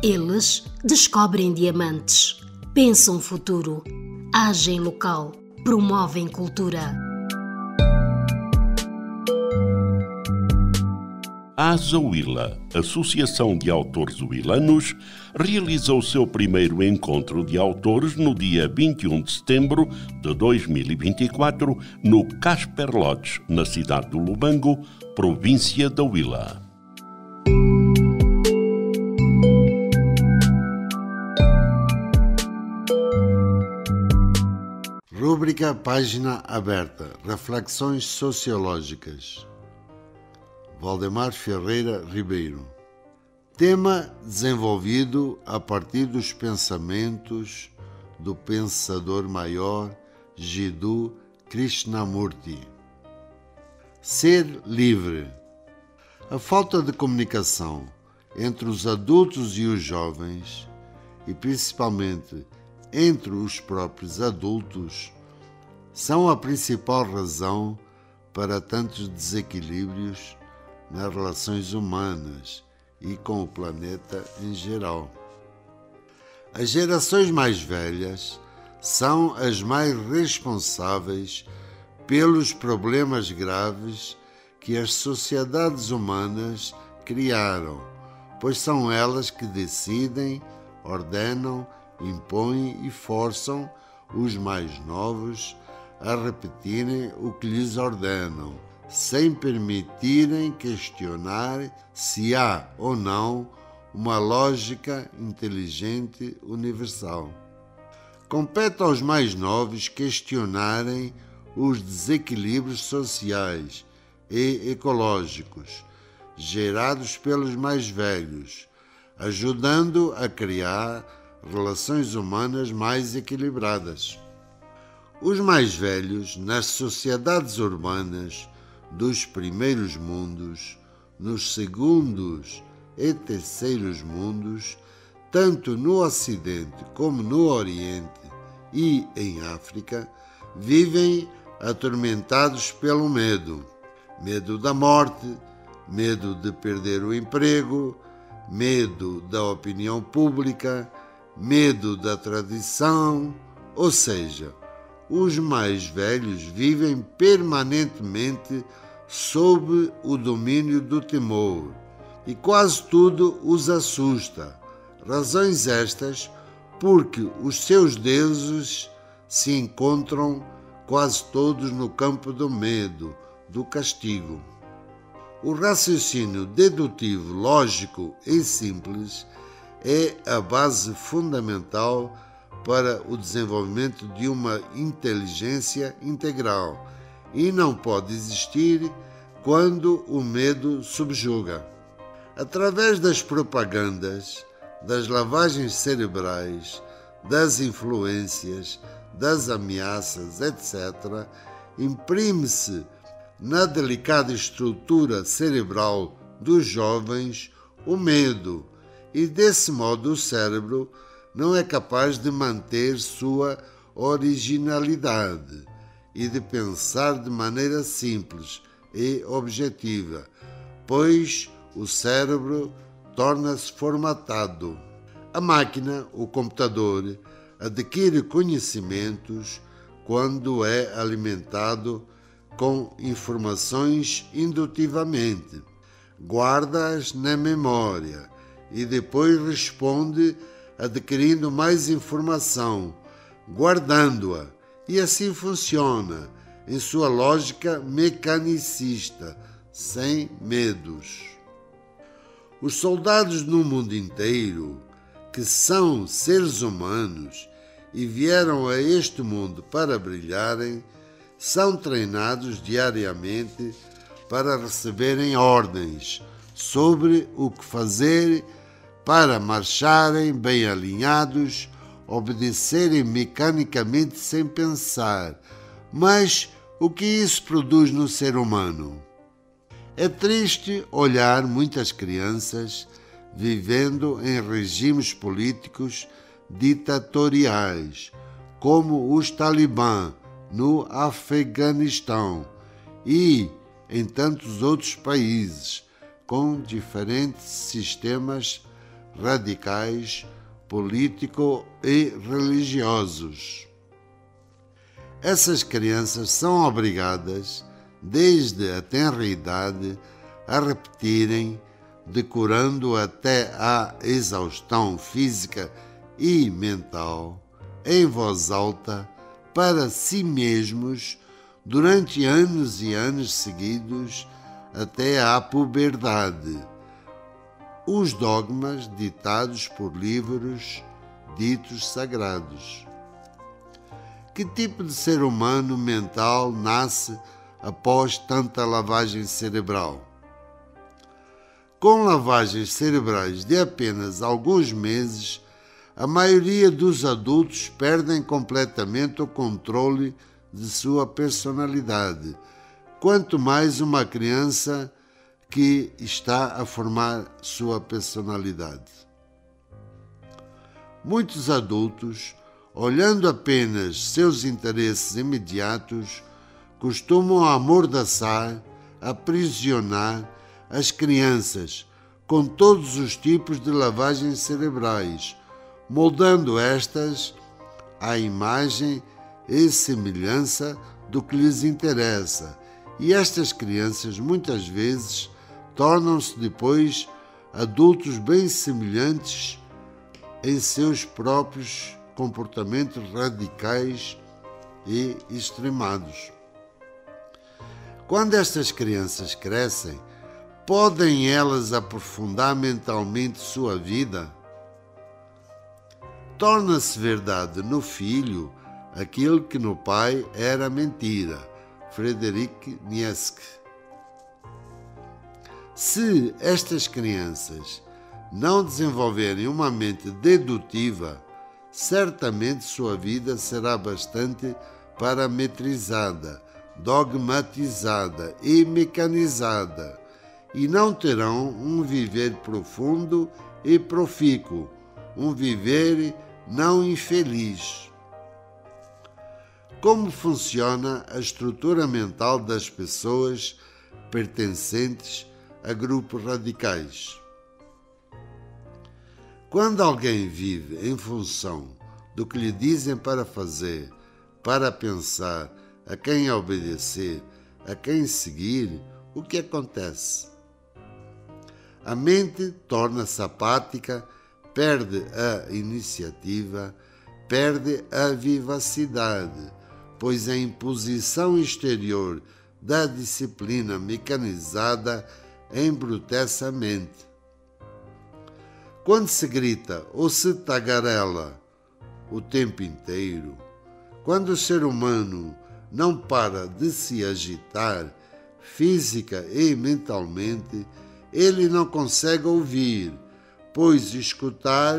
Eles descobrem diamantes, pensam futuro, agem local, promovem cultura. A Azawila, Associação de Autores Huilanos, realiza o seu primeiro encontro de autores no dia 21 de setembro de 2024 no Casper Lodge, na cidade do Lubango, província da Huila. Rúbrica Página Aberta. Reflexões Sociológicas. Valdemar Ferreira Ribeiro. Tema desenvolvido a partir dos pensamentos do pensador maior Jiddu Krishnamurti. Ser livre. A falta de comunicação entre os adultos e os jovens, e principalmente entre os próprios adultos, são a principal razão para tantos desequilíbrios nas relações humanas e com o planeta em geral. As gerações mais velhas são as mais responsáveis pelos problemas graves que as sociedades humanas criaram, pois são elas que decidem, ordenam, impõem e forçam os mais novos a repetirem o que lhes ordenam, sem permitirem questionar se há ou não uma lógica inteligente universal. Compete aos mais novos questionarem os desequilíbrios sociais e ecológicos gerados pelos mais velhos, ajudando a criar relações humanas mais equilibradas. Os mais velhos, nas sociedades urbanas dos primeiros mundos, nos segundos e terceiros mundos, tanto no Ocidente como no Oriente e em África, vivem atormentados pelo medo. Medo da morte, medo de perder o emprego, medo da opinião pública, medo da tradição, ou seja, os mais velhos vivem permanentemente sob o domínio do temor e quase tudo os assusta. Razões estas porque os seus deuses se encontram quase todos no campo do medo, do castigo. O raciocínio dedutivo, lógico e simples é a base fundamental para o desenvolvimento de uma inteligência integral e não pode existir quando o medo subjuga. Através das propagandas, das lavagens cerebrais, das influências, das ameaças, etc., imprime-se na delicada estrutura cerebral dos jovens o medo, e desse modo o cérebro não é capaz de manter sua originalidade e de pensar de maneira simples e objetiva, pois o cérebro torna-se formatado. A máquina, o computador, adquire conhecimentos quando é alimentado com informações indutivamente, guarda-as na memória e depois responde adquirindo mais informação, guardando-a, e assim funciona em sua lógica mecanicista, sem medos. Os soldados no mundo inteiro, que são seres humanos e vieram a este mundo para brilharem, são treinados diariamente para receberem ordens sobre o que fazer para marcharem bem alinhados, obedecerem mecanicamente sem pensar. Mas o que isso produz no ser humano? É triste olhar muitas crianças vivendo em regimes políticos ditatoriais, como os Talibã no Afeganistão e em tantos outros países, com diferentes sistemas radicais, políticos e religiosos. Essas crianças são obrigadas, desde a tenra idade, a repetirem, decorando até à exaustão física e mental, em voz alta, para si mesmos, durante anos e anos seguidos, até à puberdade, os dogmas ditados por livros ditos sagrados. Que tipo de ser humano mental nasce após tanta lavagem cerebral? Com lavagens cerebrais de apenas alguns meses, a maioria dos adultos perdem completamente o controle de sua personalidade, quanto mais uma criança que está a formar sua personalidade. Muitos adultos, olhando apenas seus interesses imediatos, costumam amordaçar, aprisionar as crianças com todos os tipos de lavagens cerebrais, moldando estas à imagem e semelhança do que lhes interessa, e estas crianças muitas vezes tornam-se depois adultos bem semelhantes em seus próprios comportamentos radicais e extremados. Quando estas crianças crescem, podem elas aprofundar mentalmente sua vida? Torna-se verdade no filho aquilo que no pai era mentira. Friedrich Nietzsche. Se estas crianças não desenvolverem uma mente dedutiva, certamente sua vida será bastante parametrizada, dogmatizada e mecanizada, e não terão um viver profundo e profícuo, um viver não infeliz. Como funciona a estrutura mental das pessoas pertencentes a grupos radicais? Quando alguém vive em função do que lhe dizem para fazer, para pensar, a quem obedecer, a quem seguir, o que acontece? A mente torna-se apática, perde a iniciativa, perde a vivacidade, pois a imposição exterior da disciplina mecanizada embrutece a mente. Quando se grita ou se tagarela o tempo inteiro, quando o ser humano não para de se agitar física e mentalmente, ele não consegue ouvir, pois escutar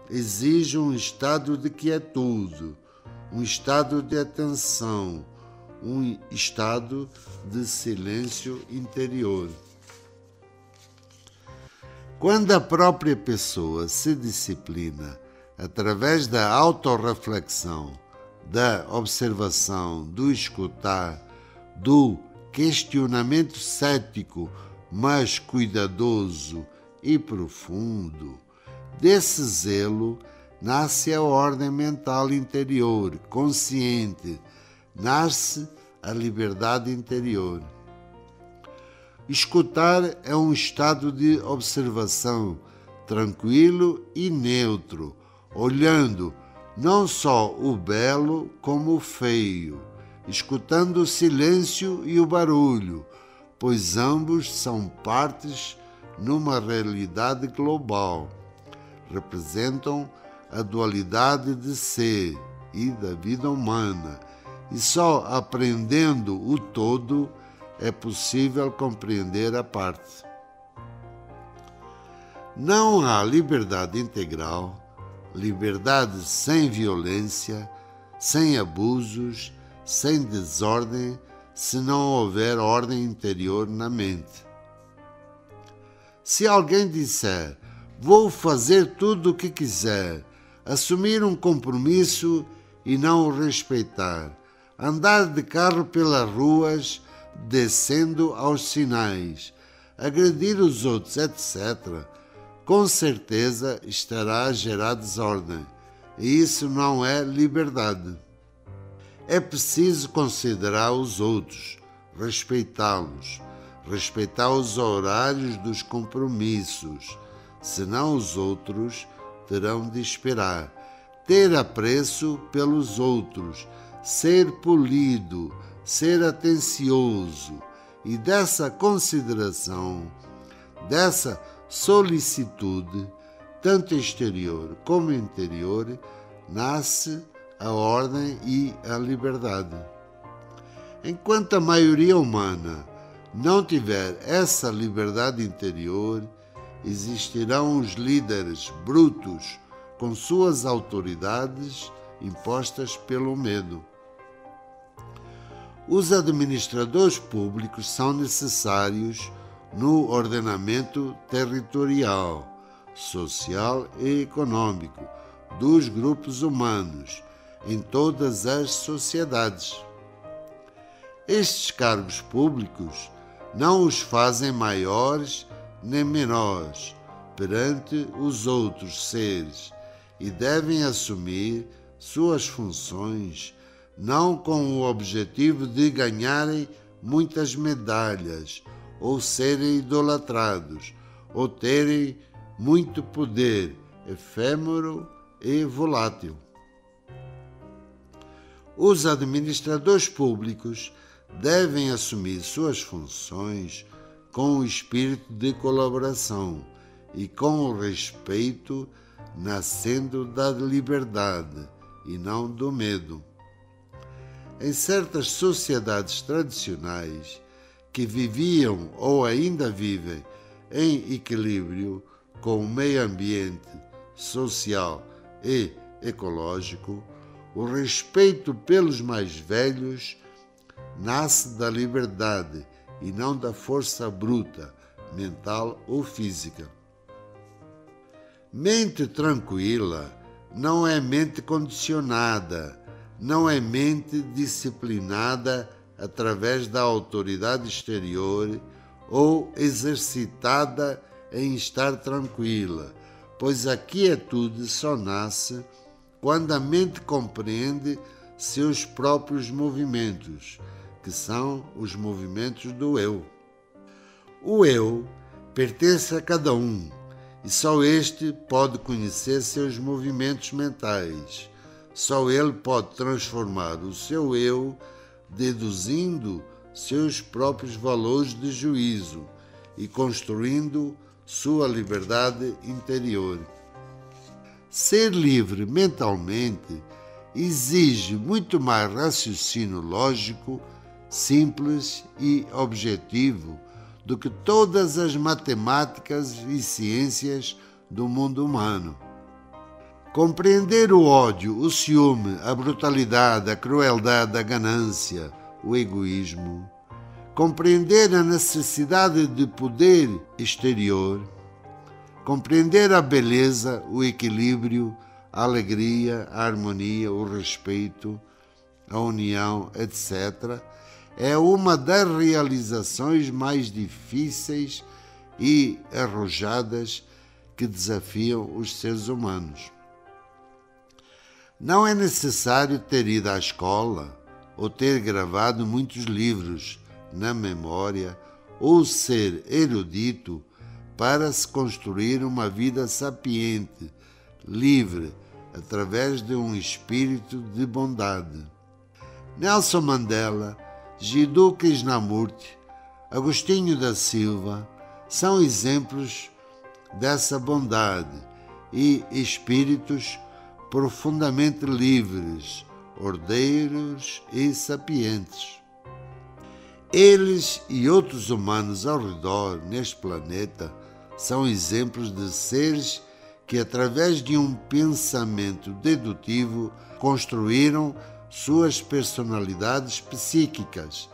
exige um estado de quietude, um estado de atenção, um estado de silêncio interior. Quando a própria pessoa se disciplina através da autorreflexão, da observação, do escutar, do questionamento cético, mas cuidadoso e profundo, desse zelo nasce a ordem mental interior, consciente, nasce a liberdade interior. Escutar é um estado de observação tranquilo e neutro, olhando não só o belo como o feio, escutando o silêncio e o barulho, pois ambos são partes numa realidade global. Representam a dualidade de ser e da vida humana, e só aprendendo o todo é possível compreender a parte. Não há liberdade integral, liberdade sem violência, sem abusos, sem desordem, se não houver ordem interior na mente. Se alguém disser, vou fazer tudo o que quiser, assumir um compromisso e não o respeitar, andar de carro pelas ruas, descendo aos sinais, agredir os outros, etc., com certeza estará a gerar desordem, e isso não é liberdade. É preciso considerar os outros, respeitá-los, respeitar os horários dos compromissos, senão os outros terão de esperar. Ter apreço pelos outros, ser polido, ser atencioso, e dessa consideração, dessa solicitude, tanto exterior como interior, nasce a ordem e a liberdade. Enquanto a maioria humana não tiver essa liberdade interior, existirão os líderes brutos com suas autoridades impostas pelo medo. Os administradores públicos são necessários no ordenamento territorial, social e econômico dos grupos humanos em todas as sociedades. Estes cargos públicos não os fazem maiores nem menores perante os outros seres e devem assumir suas funções não com o objetivo de ganharem muitas medalhas ou serem idolatrados ou terem muito poder efêmero e volátil. Os administradores públicos devem assumir suas funções com o espírito de colaboração e com o respeito nascendo da liberdade e não do medo. Em certas sociedades tradicionais que viviam ou ainda vivem em equilíbrio com o meio ambiente social e ecológico, o respeito pelos mais velhos nasce da liberdade e não da força bruta, mental ou física. Mente tranquila não é mente condicionada, não é mente disciplinada através da autoridade exterior ou exercitada em estar tranquila, pois a quietude só nasce quando a mente compreende seus próprios movimentos, que são os movimentos do eu. O eu pertence a cada um, e só este pode conhecer seus movimentos mentais. Só ele pode transformar o seu eu, deduzindo seus próprios valores de juízo e construindo sua liberdade interior. Ser livre mentalmente exige muito mais raciocínio lógico, simples e objetivo do que todas as matemáticas e ciências do mundo humano. Compreender o ódio, o ciúme, a brutalidade, a crueldade, a ganância, o egoísmo, compreender a necessidade de poder exterior, compreender a beleza, o equilíbrio, a alegria, a harmonia, o respeito, a união, etc., é uma das realizações mais difíceis e arrojadas que desafiam os seres humanos. Não é necessário ter ido à escola ou ter gravado muitos livros na memória ou ser erudito para se construir uma vida sapiente, livre, através de um espírito de bondade. Nelson Mandela, Jiddu Krishnamurti, Agostinho da Silva são exemplos dessa bondade e espíritos profundamente livres, ordeiros e sapientes. Eles e outros humanos ao redor neste planeta são exemplos de seres que, através de um pensamento dedutivo, construíram suas personalidades psíquicas,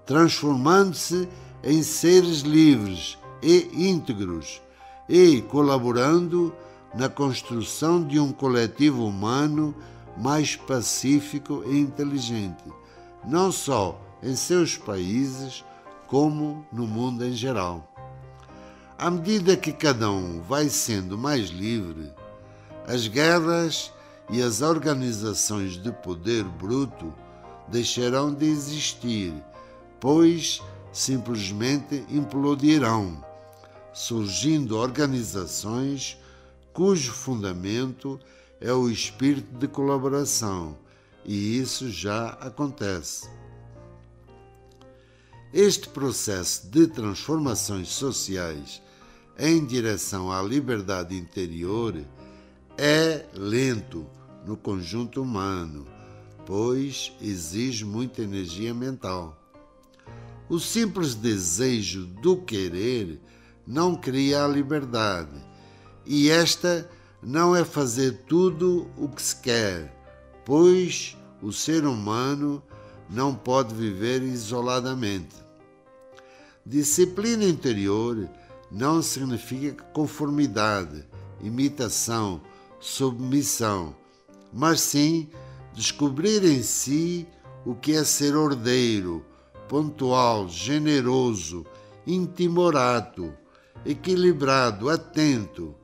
transformando-se em seres livres e íntegros e colaborando na construção de um coletivo humano mais pacífico e inteligente, não só em seus países, como no mundo em geral. À medida que cada um vai sendo mais livre, as guerras e as organizações de poder bruto deixarão de existir, pois simplesmente implodirão, surgindo organizações cujo fundamento é o espírito de colaboração, e isso já acontece. Este processo de transformações sociais em direção à liberdade interior é lento no conjunto humano, pois exige muita energia mental. O simples desejo do querer não cria a liberdade, e esta não é fazer tudo o que se quer, pois o ser humano não pode viver isoladamente. Disciplina interior não significa conformidade, imitação, submissão, mas sim descobrir em si o que é ser ordeiro, pontual, generoso, intimorato, equilibrado, atento.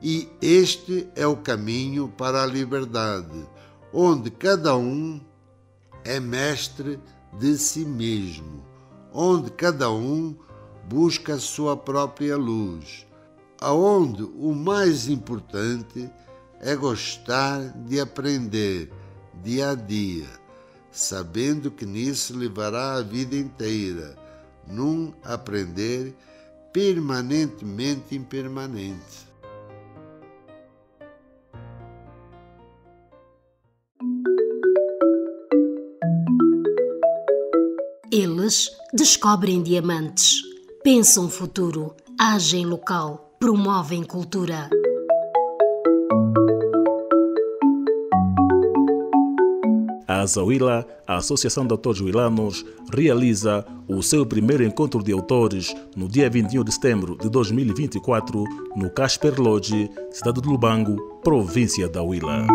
E este é o caminho para a liberdade, onde cada um é mestre de si mesmo, onde cada um busca a sua própria luz, aonde o mais importante é gostar de aprender dia a dia, sabendo que nisso levará a vida inteira, num aprender permanentemente impermanente. Eles descobrem diamantes, pensam futuro, agem local, promovem cultura. A Azawila, a Associação de Autores Wilanos, realiza o seu primeiro encontro de autores no dia 21 de setembro de 2024 no Casper Lodge, cidade de Lubango, província da Huila.